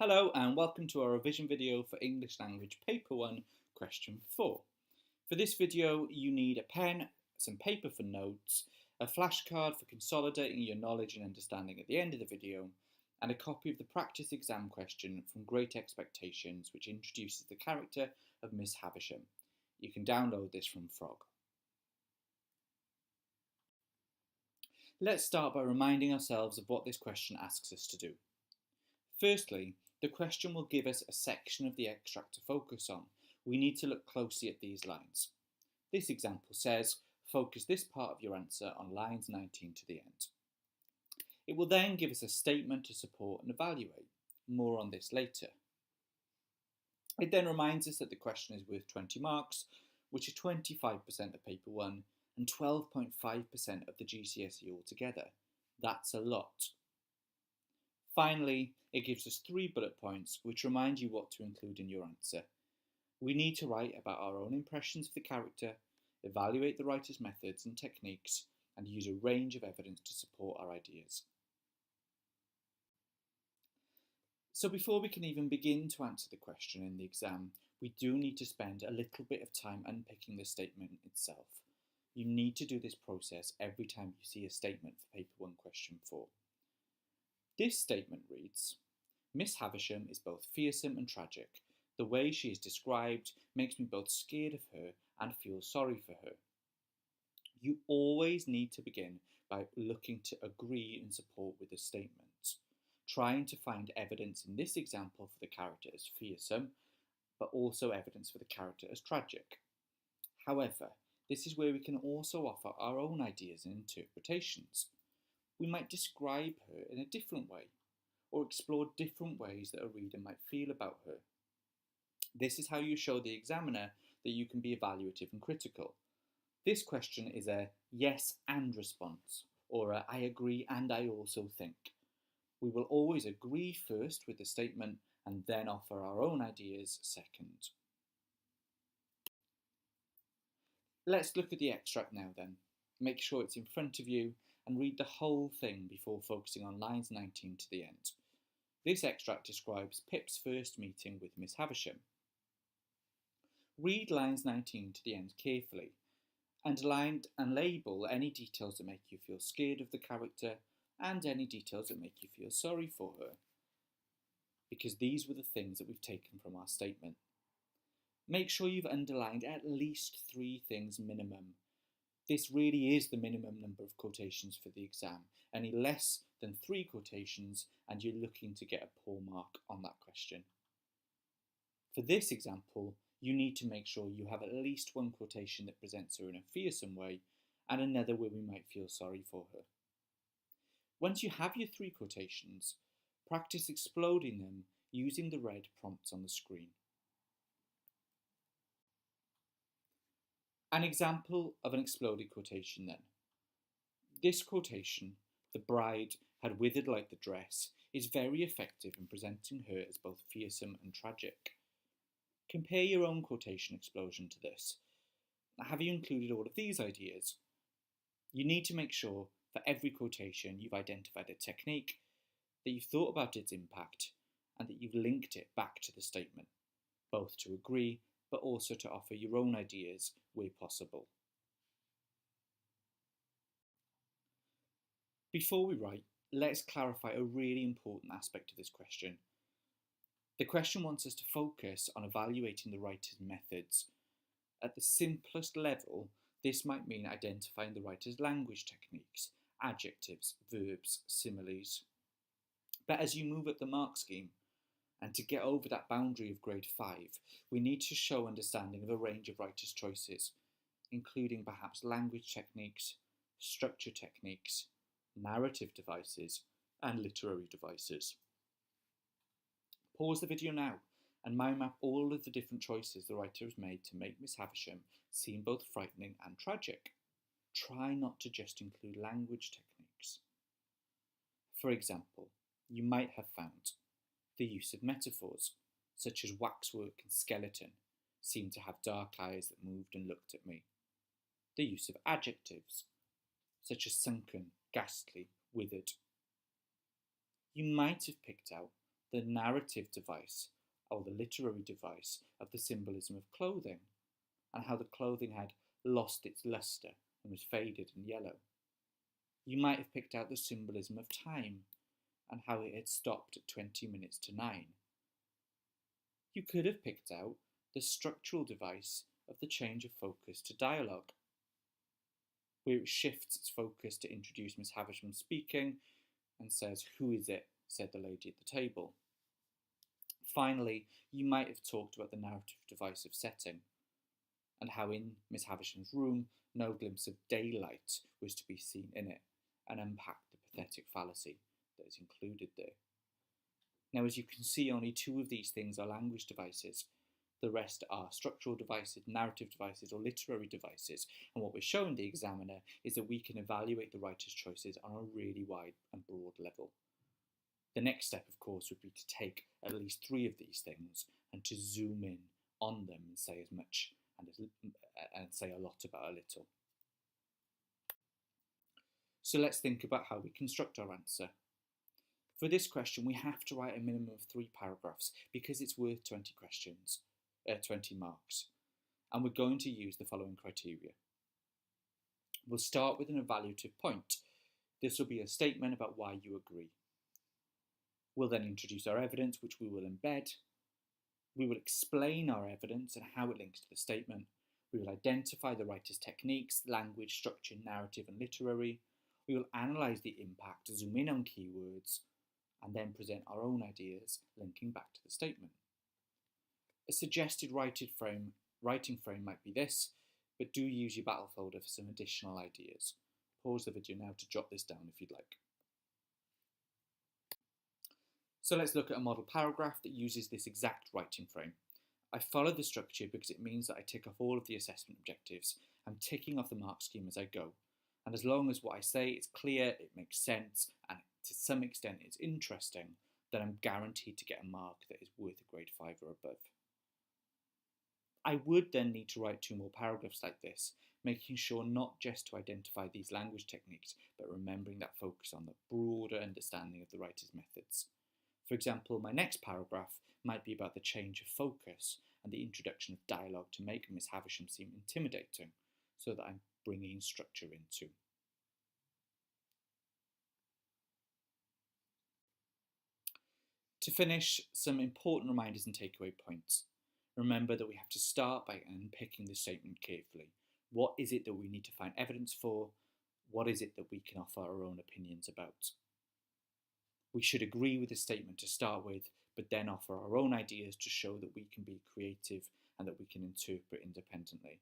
Hello and welcome to our revision video for English Language Paper 1, Question 4. For this video you need a pen, some paper for notes, a flashcard for consolidating your knowledge and understanding at the end of the video, and a copy of the practice exam question from Great Expectations, which introduces the character of Miss Havisham. You can download this from Frog. Let's start by reminding ourselves of what this question asks us to do. Firstly, the question will give us a section of the extract to focus on. We need to look closely at these lines. This example says, focus this part of your answer on lines 19 to the end. It will then give us a statement to support and evaluate. More on this later. It then reminds us that the question is worth 20 marks, which are 25% of paper 1 and 12.5% of the GCSE altogether. That's a lot. Finally, it gives us 3 bullet points which remind you what to include in your answer. We need to write about our own impressions of the character, evaluate the writer's methods and techniques, and use a range of evidence to support our ideas. So before we can even begin to answer the question in the exam, we do need to spend a little bit of time unpicking the statement itself. You need to do this process every time you see a statement for paper 1 question 4. This statement reads, Miss Havisham is both fearsome and tragic. The way she is described makes me both scared of her and feel sorry for her. You always need to begin by looking to agree and support with the statement, trying to find evidence in this example for the character as fearsome, but also evidence for the character as tragic. However, this is where we can also offer our own ideas and interpretations. We might describe her in a different way, or explore different ways that a reader might feel about her. This is how you show the examiner that you can be evaluative and critical. This question is a yes and response, or a I agree and I also think. We will always agree first with the statement and then offer our own ideas second. Let's look at the extract now then. Make sure it's in front of you and read the whole thing before focusing on lines 19 to the end. This extract describes Pip's first meeting with Miss Havisham. Read lines 19 to the end carefully, underline and label any details that make you feel scared of the character and any details that make you feel sorry for her, because these were the things that we've taken from our statement. Make sure you've underlined at least 3 things minimum. This really is the minimum number of quotations for the exam. Any less than 3 quotations and you're looking to get a poor mark on that question. For this example, you need to make sure you have at least 1 quotation that presents her in a fearsome way and another where we might feel sorry for her. Once you have your 3 quotations, practice exploding them using the red prompts on the screen. An example of an exploded quotation then. This quotation, the bride had withered like the dress, is very effective in presenting her as both fearsome and tragic. Compare your own quotation explosion to this. Have you included all of these ideas? You need to make sure for every quotation you've identified a technique, that you've thought about its impact, and that you've linked it back to the statement, both to agree but also to offer your own ideas where possible. Before we write, let's clarify a really important aspect of this question. The question wants us to focus on evaluating the writer's methods. At the simplest level, this might mean identifying the writer's language techniques, adjectives, verbs, similes. But as you move up the mark scheme, and to get over that boundary of grade 5, we need to show understanding of a range of writer's choices, including perhaps language techniques, structure techniques, narrative devices, and literary devices. Pause the video now and mind map all of the different choices the writer has made to make Miss Havisham seem both frightening and tragic. Try not to just include language techniques. For example, you might have found the use of metaphors, such as waxwork and skeleton, seemed to have dark eyes that moved and looked at me. The use of adjectives, such as sunken, ghastly, withered. You might have picked out the narrative device or the literary device of the symbolism of clothing, and how the clothing had lost its lustre and was faded and yellow. You might have picked out the symbolism of time and how it had stopped at 20 minutes to 9. You could have picked out the structural device of the change of focus to dialogue, where it shifts its focus to introduce Miss Havisham speaking and says, "Who is it?" said the lady at the table. Finally, you might have talked about the narrative device of setting and how in Miss Havisham's room no glimpse of daylight was to be seen in it, and unpacked the pathetic fallacy that is included there. Now, as you can see, only 2 of these things are language devices. The rest are structural devices, narrative devices, or literary devices. And what we're showing the examiner is that we can evaluate the writer's choices on a really wide and broad level. The next step, of course, would be to take at least 3 of these things and to zoom in on them and say as much and say a lot about a little. So let's think about how we construct our answer. For this question, we have to write a minimum of 3 paragraphs because it's worth 20 marks. And we're going to use the following criteria. We'll start with an evaluative point. This will be a statement about why you agree. We'll then introduce our evidence, which we will embed. We will explain our evidence and how it links to the statement. We will identify the writer's techniques, language, structure, narrative, and literary. We will analyse the impact, zoom in on keywords, and then present our own ideas linking back to the statement. A suggested writing frame might be this, but do use your battle folder for some additional ideas. Pause the video now to jot this down if you'd like. So let's look at a model paragraph that uses this exact writing frame. I follow the structure because it means that I tick off all of the assessment objectives. I'm ticking off the mark scheme as I go. And as long as what I say is clear, it makes sense, and to some extent it's interesting, then I'm guaranteed to get a mark that is worth a grade 5 or above. I would then need to write 2 more paragraphs like this, making sure not just to identify these language techniques, but remembering that focus on the broader understanding of the writer's methods. For example, my next paragraph might be about the change of focus and the introduction of dialogue to make Miss Havisham seem intimidating, so that I'm bringing structure in too. To finish, some important reminders and takeaway points. Remember that we have to start by unpicking the statement carefully. What is it that we need to find evidence for? What is it that we can offer our own opinions about? We should agree with the statement to start with, but then offer our own ideas to show that we can be creative and that we can interpret independently.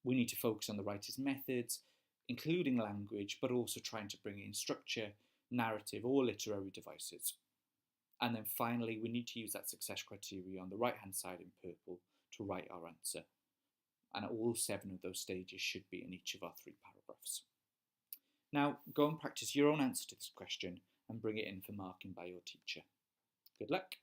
We need to focus on the writer's methods, including language, but also trying to bring in structure, narrative, or literary devices. And then finally, we need to use that success criteria on the right-hand side in purple to write our answer. And all 7 of those stages should be in each of our 3 paragraphs. Now, go and practice your own answer to this question and bring it in for marking by your teacher. Good luck.